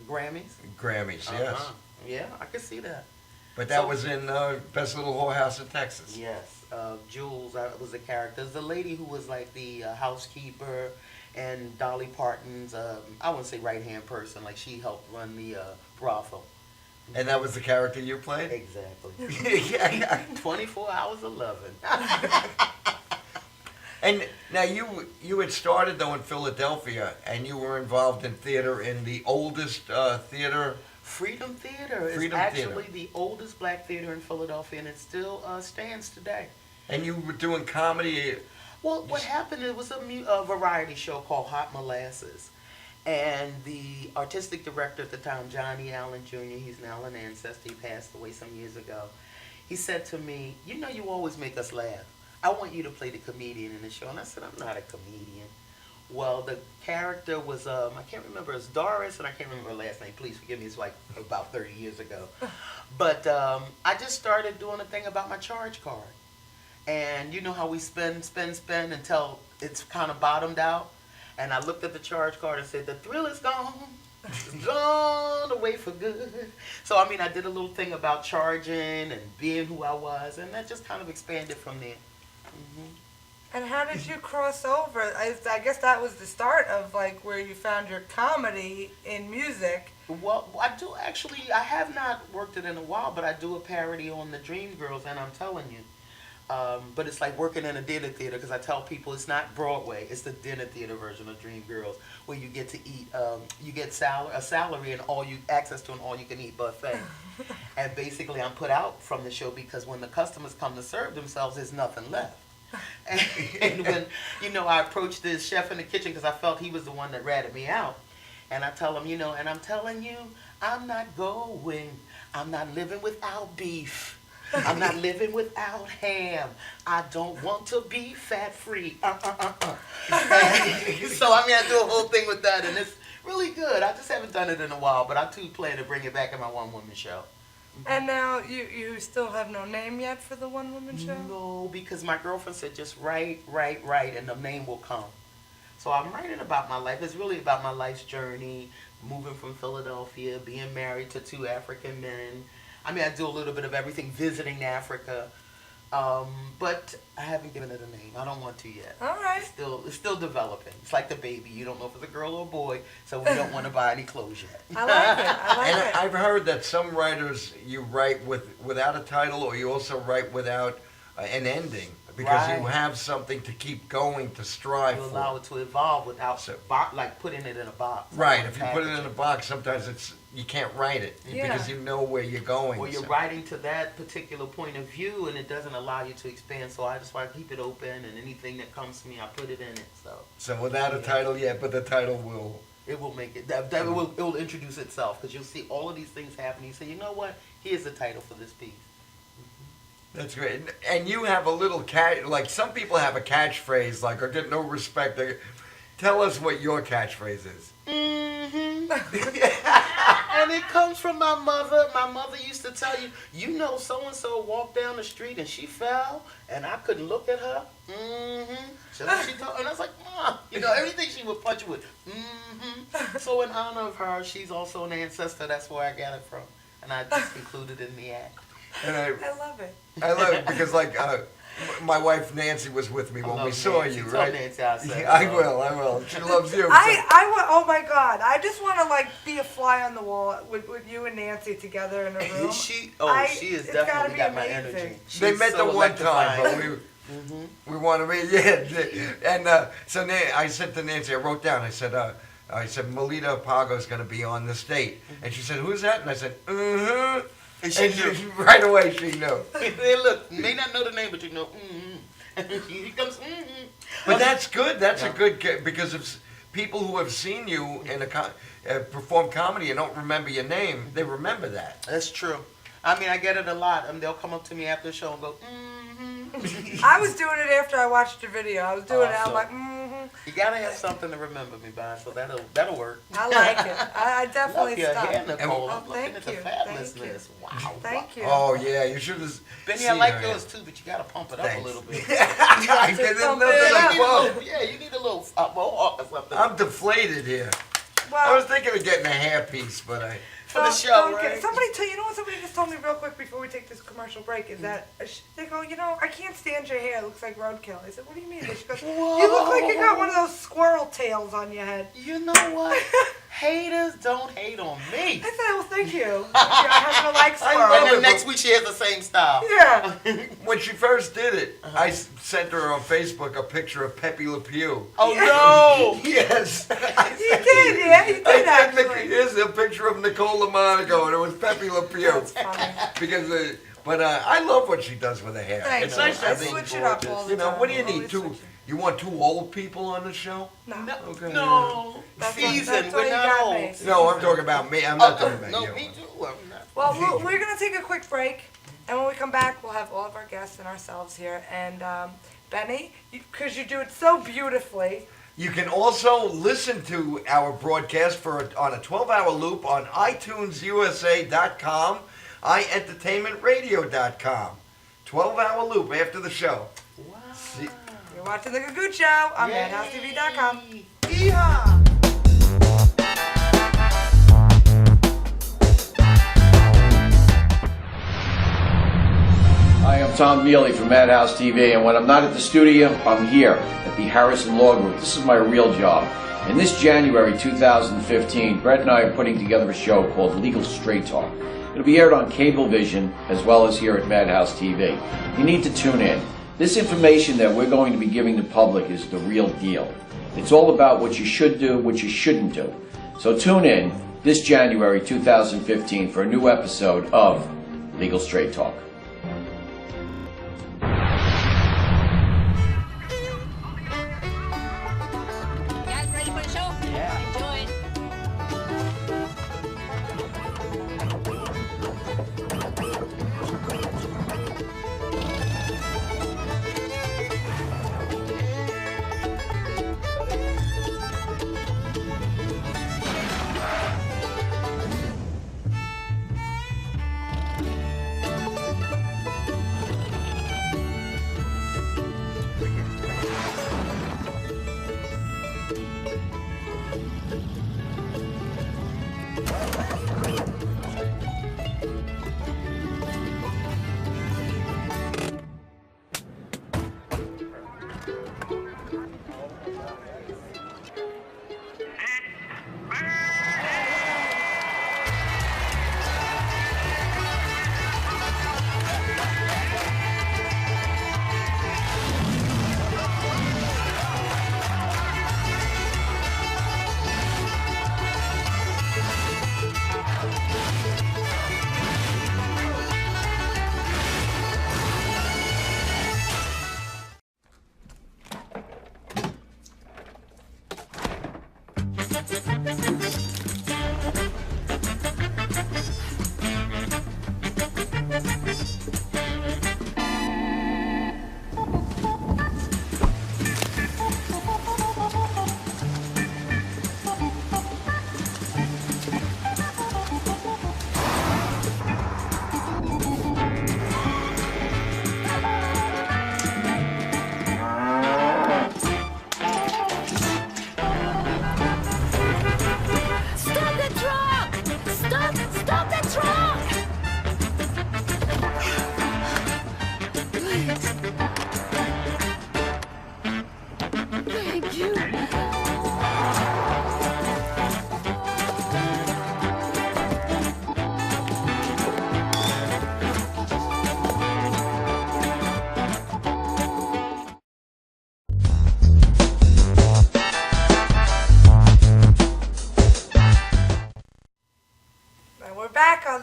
Grammys. Grammys, yes. Yeah, I can see that. But that was in Best Little Whorehouse in Texas. Yes, Jules was the character. The lady who was like the housekeeper, and Dolly Parton's I wouldn't say right-hand person, like she helped run the brothel. And that was the character you played? Exactly. 24 hours of loving. And now you had started though in Philadelphia, and you were involved in theater in the oldest theater. Freedom Theater is actually the oldest black theater in Philadelphia, and it still stands today. And you were doing comedy. Well, what happened, it was a variety show called Hot Molasses. And the artistic director at the time, Johnny Allen Jr., he's now an ancestor, he passed away some years ago. He said to me, "You know, you always make us laugh. I want you to play the comedian in the show." And I said, "I'm not a comedian." Well, the character was I can't remember, it's Doris, and I can't remember her last name. Please forgive me. It's like about 30 years ago. But I just started doing a thing about my charge card, and you know how we spend until it's kind of bottomed out. And I looked at the charge card and said, "The thrill is gone." Gone away for good. So I mean, I did a little thing about charging and being who I was, and that just kind of expanded from there. And how did you cross over? I guess that was the start of like where you found your comedy in music. Well, I do actually. I have not worked it in a while, but I do a parody on the Dream Girls, and I'm telling you. But it's like working in a dinner theater, because I tell people it's not Broadway, it's the dinner theater version of Dream Girls, where you get to eat, you get a salary and access to an all-you-can-eat buffet. And basically I'm put out from the show because when the customers come to serve themselves, there's nothing left. And when, I approached this chef in the kitchen because I felt he was the one that ratted me out. And I tell him, and I'm telling you, I'm not living without beef. I'm not living without ham. I don't want to be fat-free. So, I do a whole thing with that, and it's really good. I just haven't done it in a while, but I, too, plan to bring it back in my one-woman show. And now you still have no name yet for the one-woman show? No, because my girlfriend said just write, and the name will come. So I'm writing about my life. It's really about my life's journey, moving from Philadelphia, being married to 2 African men. I do a little bit of everything, visiting Africa, but I haven't given it a name. I don't want to yet. All right. It's still developing. It's like the baby. You don't know if it's a girl or a boy, so we don't want to buy any clothes yet. I like it. And I've heard that some writers, you write without a title, or you also write without an ending, because you have something to keep going, to strive for. You allow it to evolve without putting it in a box. Right. If you put it in a box, sometimes you can't write it because you know where you're going. Or you're writing to that particular point of view, and it doesn't allow you to expand. So I just want to keep it open, and anything that comes to me, I put it in it. So without a title yet, but the title will. It will make it. It will introduce itself, because you'll see all of these things happening. You say, you know what? Here's the title for this piece. That's great. And you have a little like some people have a catchphrase, like, or get no respect. Tell us what your catchphrase is. And it comes from my mother. My mother used to tell you, so-and-so walked down the street and she fell, and I couldn't look at her. So she told, and I was like, Mom, everything she would punch you with. So in honor of her, she's also an ancestor. That's where I got it from. And I just included it in the act. And I love it. I love it because, my wife Nancy was with me when we saw you, right? Nancy, I will. She loves you. Oh my God! I just want to be a fly on the wall with you and Nancy together in a room. She has definitely got my energy. They met the one time, but we want to meet. Yeah, and so I said to Nancy, I wrote down. I said, Melita Apago's going to be on this date, and she said, "Who's that?" And I said, And she right away she knew. Hey, look, may not know the name, but you know, He comes, But that's good. That's a good, because if people who have seen you in perform comedy and don't remember your name, they remember that. That's true. I get it a lot. They'll come up to me after the show and go, I was doing it after I watched your video. I was doing it. I'm like, You gotta have something to remember me by, so that'll work. I like it. I definitely love your stopped. hair, Nicole. I'm thank looking at the you. fabulousness. Wow. Thank you. Oh yeah, you should have. Benny, I like yours too, but you gotta pump it up a little bit. You need a little mohawk or something. I'm deflated here. Well, I was thinking of getting a hairpiece, but for the show, right? Somebody just told me real quick before we take this commercial break is that they go, I can't stand your hair. It looks like roadkill. I said, what do you mean? She goes, you look like you got one of those squirrel tails on your head. You know what? Haters don't hate on me. I said, well, thank you. I happen to like squirrels. And then next week she has the same style. Yeah. When she first did it, I sent her on Facebook a picture of Pepe Le Pew. Oh, no. Yes. You did, yeah, you did actually. Here's a picture of Nicole LaMonaco, and it was Pepe Le Pew. That's funny. Because, but I love what she does with her hair. Thanks. It's nice I switch it up all the time. What do you need? You want 2 old people on the show? No. Okay. No. Season. We're not old. No, I'm talking about me. I'm not talking about you. No, me too. Well, we're going to take a quick break, and when we come back, we'll have all of our guests and ourselves here. And Benny, because you do it so beautifully, You can also listen to our broadcast on a 12-hour loop on iTunesusa.com, iEntertainmentRadio.com. 12-hour loop after the show. Wow. You're watching The Gagootz Show on MadhouseTV.com. Yeehaw! Hi, I'm Tom Mealy from Madhouse TV, and when I'm not at the studio, I'm here at the Harrison Law Group. This is my real job. And this January 2015, Brett and I are putting together a show called Legal Straight Talk. It'll be aired on Cablevision as well as here at Madhouse TV. You need to tune in. This information that we're going to be giving the public is the real deal. It's all about what you should do, what you shouldn't do. So tune in this January 2015 for a new episode of Legal Straight Talk.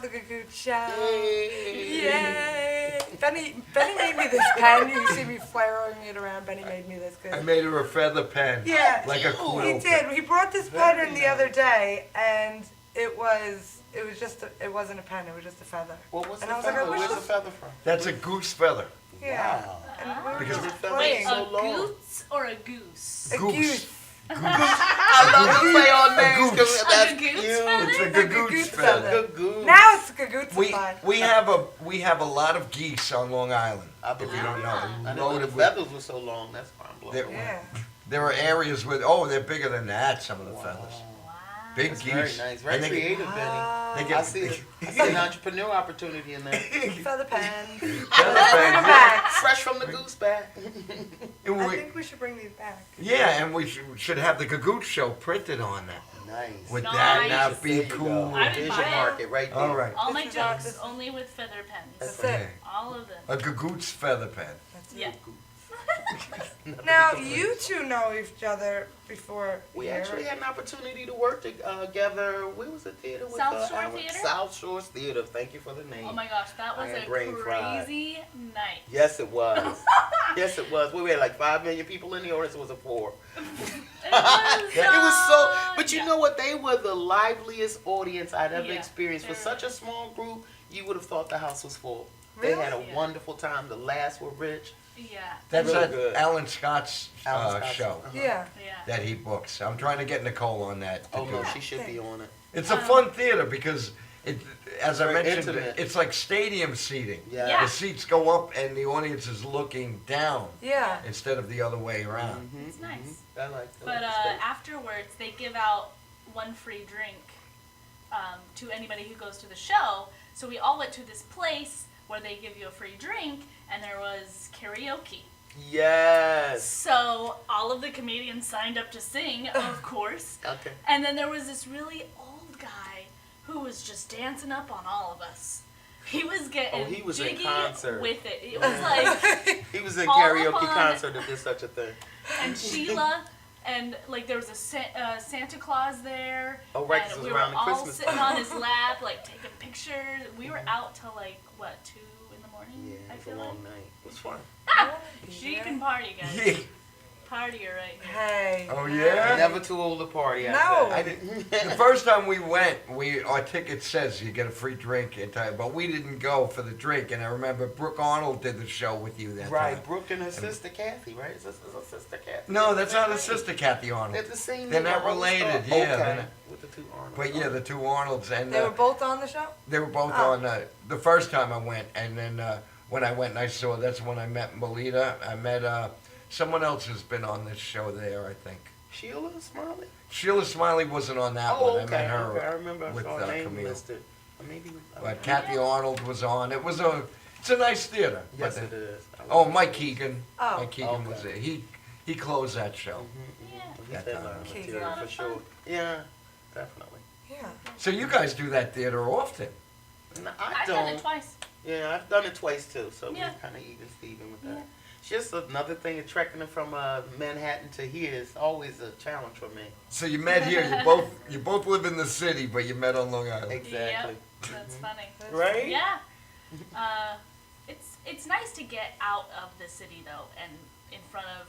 The Gagootz Show. Yay! Benny made me this pen. You see me flaring it around. Benny made me this. I made her a feather pen. Yeah. Like a quill. He did. He brought this pen in the other day, and it wasn't a pen. It was just a feather. Well, what's and the I was feather? like, Where's the feather from? That's a goose feather. Yeah. Wow. And we were Because just the playing. A goots or a goose? A goose. I love to say all names because that's cute. It's a Gagootz feather. Now it's Gagootz. We have a lot of geese on Long Island. I believe if you don't know. I know the feathers were so long. That's why I'm blown away. There are areas with they're bigger than that. Some of the feathers. Big That's geese. very nice. Very creative, Benny. I see an entrepreneur opportunity in there. Feather pen. Fresh from the goose bag. I think we should bring these back. Yeah, and we should have the Gagootz Show printed on that. Nice. Would that not be cool? Vision market right there. All right. All my jokes only with feather pens. That's it. All of them. A Gagootz feather pen. Yeah. Now, you two know each other before. We actually had an opportunity to work together. Where was the theater? With South Shore Theater? South Shore Theater. Thank you for the name. Oh my gosh, that was a crazy night. Yes, it was. Yes, it was. We had like 5 million people in the audience. It was a 4. It was so. But you know what? They were the liveliest audience I'd ever experienced. For such a small group, you would have thought the house was full. They had a wonderful time. The laughs were rich. Yeah. That's Really at good. Alan Scott's Alan Scott's, show Yeah. Yeah. that he books. I'm trying to get Nicole on that. To Oh do no, it. she should be on it. It's a fun theater because it, as I Very mentioned, intimate. it's like stadium seating. Yeah. Yeah. The seats go up and the audience is looking down Yeah. instead of the other way around. It's nice. I like that. But afterwards, they give out one free drink to anybody who goes to the show. So we all went to this place where they give you a free drink, and there was karaoke. Yes. So all of the comedians signed up to sing, of course. Okay. And then there was this really old guy who was just dancing up on all of us. He was getting he was in jiggy concert. with it. It was like He was in all karaoke up on- concert if there's such a thing. and Sheila, and like there was a Santa Claus there. Oh, right, 'cause and it was we were around the all Christmas sitting time. on his lap, like taking pictures. We were out till like what, 2 in the morning? Yeah, I it was a feel long like. night. It was fun. She can party, guys. Yeah. Partier right here. Hey. Oh yeah. Never too old to party. No. I did, the first time we went, our ticket says you get a free drink in time, but we didn't go for the drink. And I remember Brooke Arnold did the show with you that Right, time. Brooke and her sister Kathy, right? Is this her sister Kathy? No, that's not his sister Kathy Arnold. They're the same. They're name, I not always related. thought. Yeah, Okay. they're not- With the two Arnolds. But yeah, the two Arnolds and They were both on the show? they were both Oh. on the first time I went, and then when I went and I saw, that's when I met Melita. I met someone else who's been on this show there, I think. Sheila Smiley? Sheila Smiley wasn't on that Oh, one. okay. I met her okay. I remember I with saw her name Camille. listed. Or maybe. But Kathy Arnold was on. It's a nice theater. Yes, But it is. I Oh, like Mike it. Keegan. Oh. Mike Keegan was there. He closed that show. Yeah. He's That had time. a lot of Keegan. material A lot for of sure. fun. Yeah, definitely. Yeah. So you guys do that theater often. No, I've done it twice. Yeah, I've done it twice too, so Yeah. we're kind of even Steven with that. Yeah. It's just another thing, attracting from Manhattan to here is always a challenge for me. So you met here. You both live in the city, but you met on Long Island. Exactly. Yep. That's funny. Right? Yeah. It's nice to get out of the city though, and in front of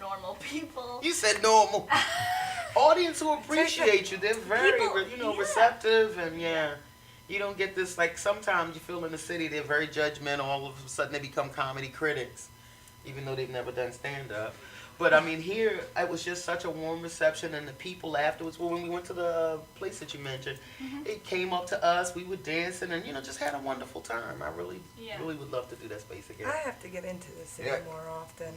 normal people. You said normal. Audience who appreciate you, they're very, People- yeah. receptive, and you don't get this, like, sometimes you feel in the city they're very judgmental, all of a sudden they become comedy critics, even though they've never done stand-up. But, I mean, here, it was just such a warm reception, and the people afterwards, well, when we went to the place that you mentioned, it came up to us, we were dancing, and, just had a wonderful time. I really would love to do that space again. I have to get into the city Yeah. more often.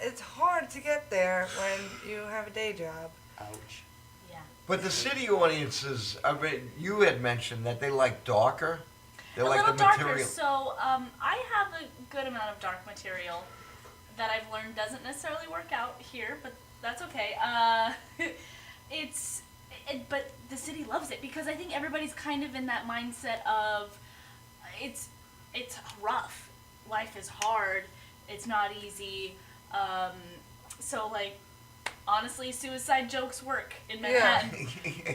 It's hard to get there when you have a day job. Ouch. Yeah. But the city audiences, I mean, you had mentioned that they like darker. They A like little the darker. material. So I have a good amount of dark material that I've learned doesn't necessarily work out here, but that's okay. But the city loves it because I think everybody's kind of in that mindset of it's rough, life is hard, it's not easy. So like, honestly, suicide jokes work in Manhattan.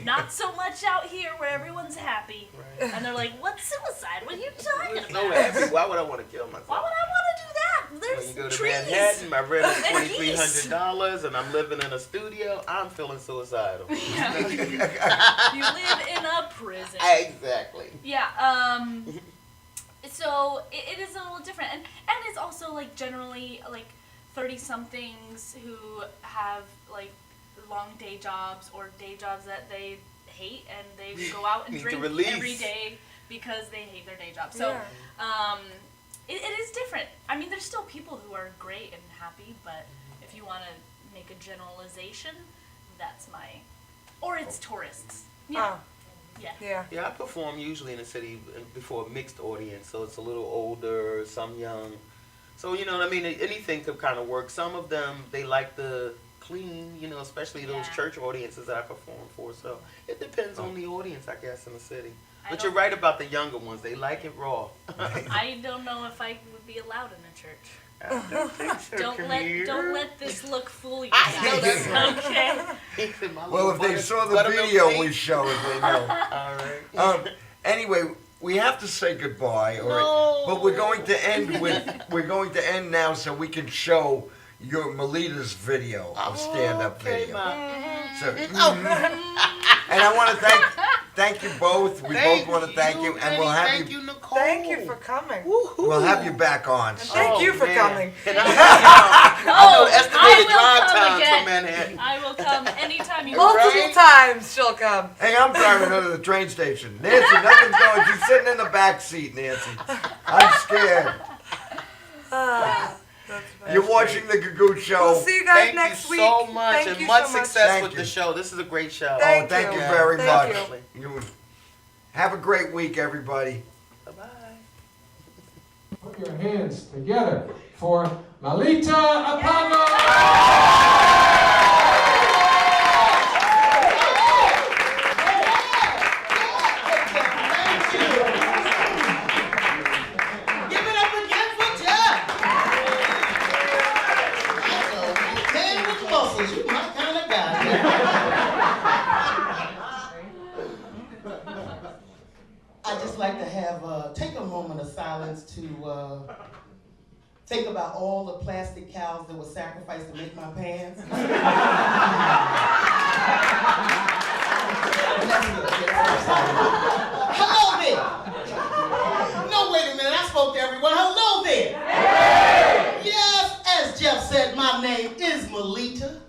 Not so much out here where everyone's happy. Right. And they're like, what's suicide? What are you talking about? No, happy. Why would I want to kill myself? Why would I want to do that? When There's you go to trees. Manhattan, my rent is and geese. $2,300, and I'm living in a studio, I'm feeling suicidal. Yeah. You live in a prison. Exactly. Yeah. So it is a little different, and it's also like generally like 30-somethings who have like long day jobs or day jobs that they hate, and they go out and Need to drink release. every day because they hate their day job. So it is different. I mean, there's still people who are great and happy, but if you want to make a generalization, that's or it's tourists. Yeah. Yeah. Yeah, I perform usually in the city before a mixed audience, so it's a little older, some young. So, you know what I mean? Anything could kind of work. Some of them, they like the clean, especially those church audiences that I perform for. So it depends on the audience, I guess, in the city. But you're right about the younger ones. They like it raw. I don't know if I would be allowed in a church. I don't think so, Don't let this look fool you guys. Okay. Well, if they saw the video we showed, they know. All right. Anyway, we have to say goodbye, all right? No. But we're going to end now so we can show your Melita's video of stand-up video. So, and I want to thank you both. We both want to thank you, and we'll have Thank you. you, Nicole. Thank you for coming. We'll have you back on. Thank you for coming. And I know the estimated drive come time again. from Manhattan. I will come anytime you Multiple times she'll come. Hey, I'm driving her to the train station. Nancy, nothing's going. She's sitting in the back seat, Nancy. I'm scared. You're watching the Gagootz show. We'll see you guys Thank next you week. so much, Thank and you much so much. success Thank with you. the show. This is a great show. Thank Thank you you. very Thank much. You have a great week, everybody. Put your hands together for Madhousetv Apago! Give it up again for Jeff. Man with muscles, you my kind of guy. I'd just like to have take a moment of silence to think about all the plastic cows that were sacrificed to make my pants. Hello there. No, wait a minute. I spoke to everyone. Hello there. Yes, as Jeff said, my name is Melita.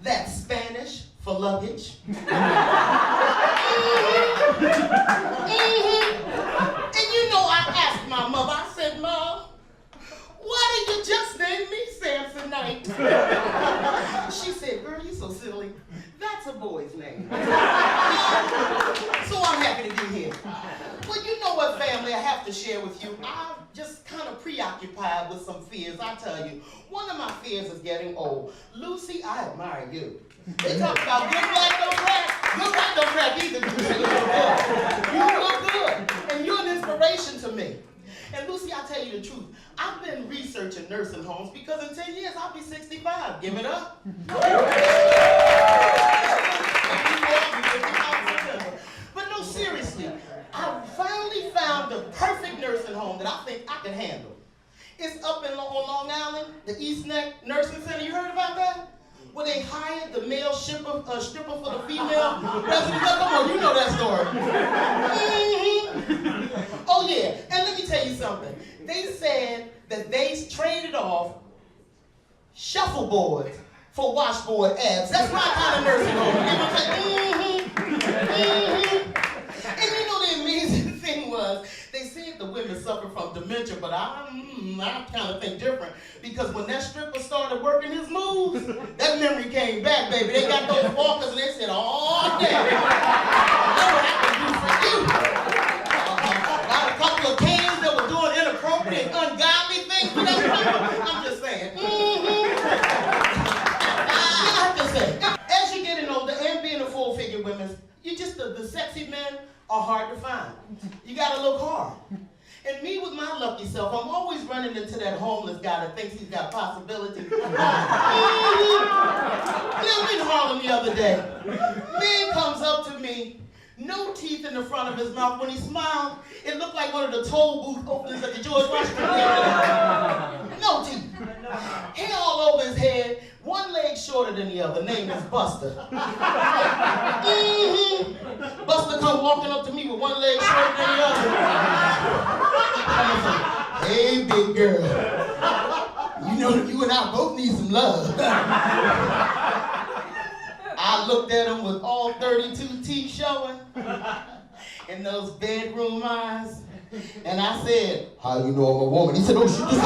That's Spanish for luggage. And you know, I asked my mother, I said, Mom, why did you just name me Samsonite? She said, girl, you so silly. That's a boy's name. So I'm happy to be here. Well, you know what, family, I have to share with you. I'm just kind of preoccupied with some fears, I tell you. One of my fears is getting old. Lucy, I admire you. They talk about good black don't crack. Good black don't crack either. You look good. And you're an inspiration to me. And Lucy, I'll tell you the truth. I've been researching nursing homes because in 10 years I'll be 65. Give it up. But no, seriously, I finally found the perfect nursing home that I think I can handle. It's up on Long Island, the East Neck Nursing Center. You heard about that? Where they hired the male stripper for the female resident. Come on, you know that story. Oh yeah, and let me tell you something. They said that they traded off shuffleboards for washboard abs. That's my kind of nursing home. And you know the amazing thing was, they said the women suffer from dementia, but I kind of think different. Because when that stripper started working his moves, that memory came back, baby. They got those walkers and they said, oh, damn. That's what I can do for you. Got a couple of cans that were doing inappropriate, ungodly things for that stripper. I'm just saying. I have to say, as you're getting older and being a full-figure woman, you just, the sexy men are hard to find. You gotta look hard. And me with my lucky self, I'm always running into that homeless guy that thinks he's got possibilities. I'm in Harlem the other day. Man comes up to me, no teeth in the front of his mouth. When he smiled, it looked like one of the toll booth openings at the George Washington. No teeth. Hair all over his head, one leg shorter than the other. Name is Buster. Buster come walking up to me with one leg shorter than the other. Hey, big girl. You know you and I both need some love. I looked at him with all 32 teeth showing and those bedroom eyes. And I said, how you know I'm a woman? He said, oh, shit, this is